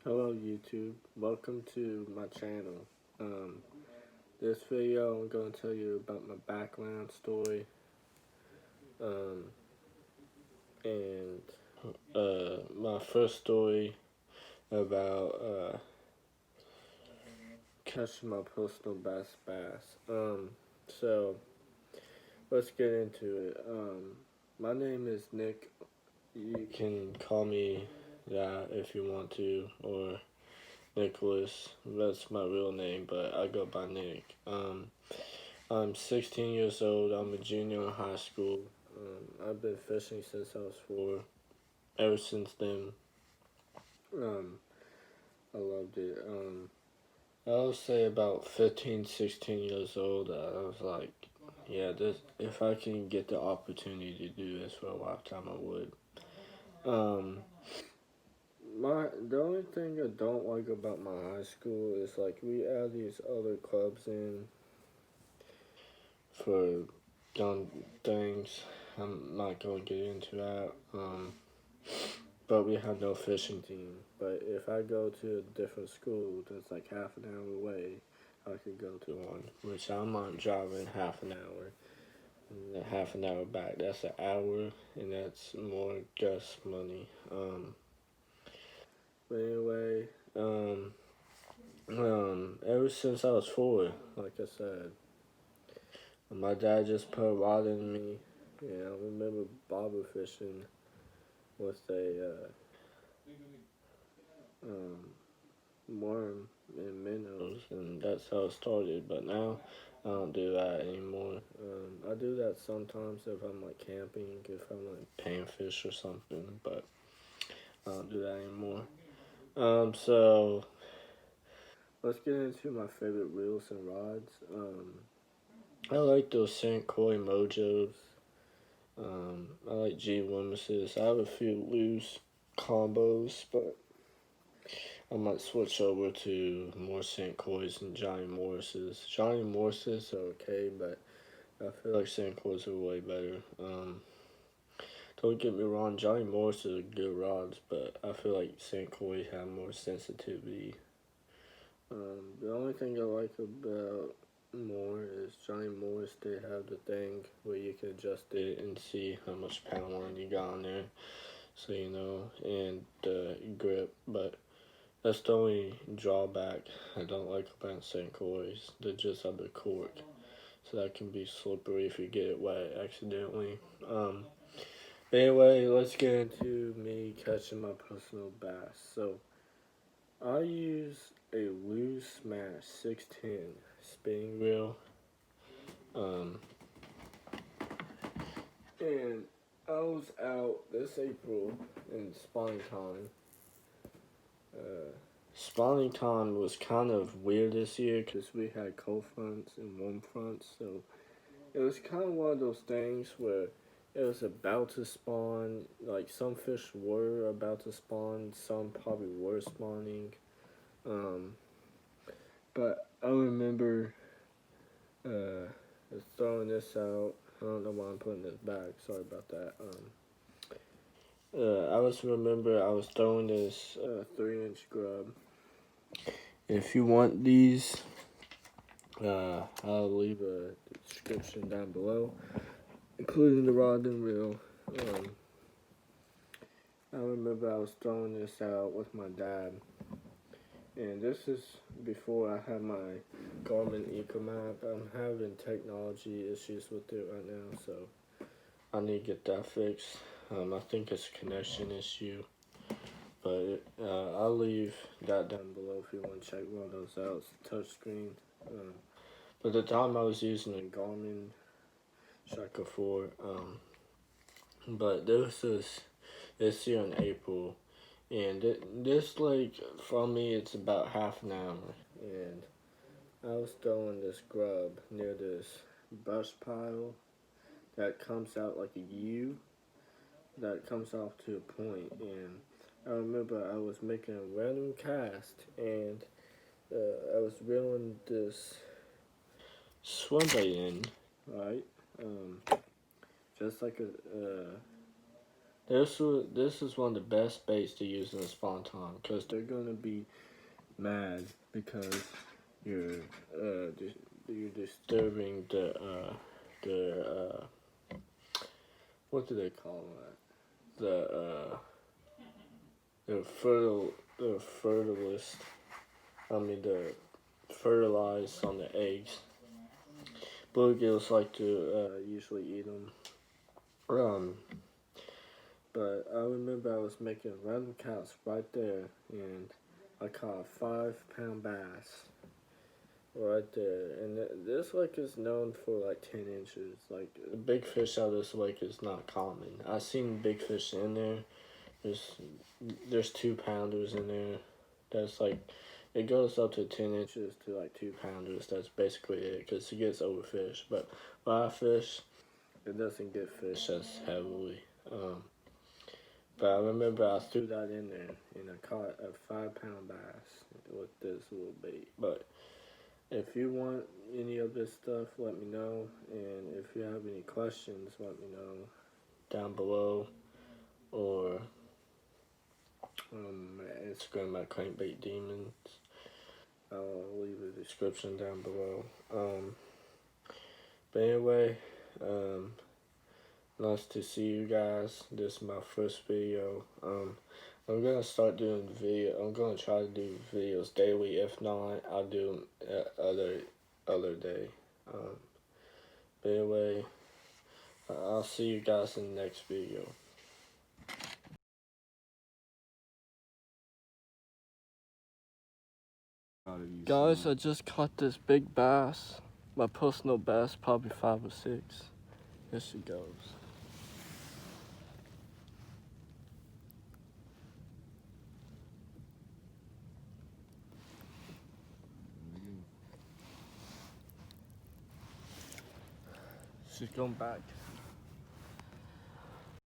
Hello YouTube, welcome to my channel. This video I'm going to tell you about my background story um, and my first story about catching my personal best bass. So let's get into it. My name is Nick. You can call me that if you want to, or Nicholas. That's my real name, but I go by Nick. I'm 16 years old. I'm a junior in high school. I've been fishing since I was 4. Ever since then, um, I loved it. I would say about 15, 16 years old, I was like, yeah, this, if I can get the opportunity to do this for a lifetime, I would. Um, the only thing I don't like about my high school is like we add these other clubs in for dumb things. I'm not gonna get into that. But we have no fishing team. But if I go to a different school that's like half an hour away, I could go to one. Which I'm not driving half an hour and half an hour back. That's an hour, and that's more gas money. But anyway, ever since I was 4, like I said, my dad just put a rod in me. Yeah, I remember bobber fishing with a um, worm and minnows, and that's how it started. But now I don't do that anymore. I do that sometimes if I'm like camping, if I'm like panfish or something, but I don't do that anymore. So let's get into my favorite reels and rods. I like those St. Croix Mojos. I like G Wimmeses. I have a few loose combos, but I might switch over to more St. Croix and Johnny Morris's. Johnny Morris's are okay, but I feel like St. Croix are way better. Don't get me wrong, Johnny Morris's are good rods, but I feel like St. Croix have more sensitivity. The only thing I like about more is Johnny Morris. They have the thing where you can adjust it and see how much pound line you got on there, so you know, and the grip. But that's the only drawback I don't like about St. Croix. They just have the cork, so that can be slippery if you get it wet accidentally. Anyway, let's get into me catching my personal bass. So I use a loose smash 610 spinning reel, um, and I was out this April in spawning time. Spawning time was kind of weird this year because we had cold fronts and warm fronts, so it was kind of one of those things where it was about to spawn. Like some fish were about to spawn, some probably were spawning. Um, but I remember throwing this out. I don't know why I'm putting this back. Sorry about that. I was throwing this 3-inch grub. If you want these, I'll leave a description down below, including the rod and reel. I remember I was throwing this out with my dad, and this is before I had my Garmin EcoMap. I'm having technology issues with it right now, so I need to get that fixed. I think it's a connection issue, but I'll leave that down below if you want to check one of those out. It's a touchscreen. But the time I was using a Garmin Striker 4, but this is this year in April, and this like for me it's about half an hour, and I was throwing this grub near this brush pile that comes out like a U that comes off to a point, and I remember I was making a random cast, and I was reeling this swim bait in, right? Just like this is one of the best baits to use in the spawn time because they're gonna be mad because you're you're disturbing the what do they call that? The fertilist. I mean the fertilize on the eggs. Bluegills like to usually eat them. But I remember I was making a random cast right there, and I caught a 5 pound bass right there. And this lake is known for like 10 inches. Like the big fish out of this lake is not common. I've seen big fish in there. There's 2 pounders in there. That's like it goes up to 10 inches to like 2 pounders. That's basically it because it gets overfished. But live fish, it doesn't get fished as heavily. But I remember I threw that in there and I caught a 5 pound bass with this little bait. But if you want any of this stuff, let me know. And if you have any questions, let me know down below. Or my Instagram at Crankbait Demons. I'll leave a description down below. But anyway, nice to see you guys. This is my first video. I'm gonna start doing I'm gonna try to do videos daily. If not, I'll do them other day. But anyway, I'll see you guys in the next video. Guys, I just caught this big bass. My personal best, probably 5 or 6. Here she goes. She's going back.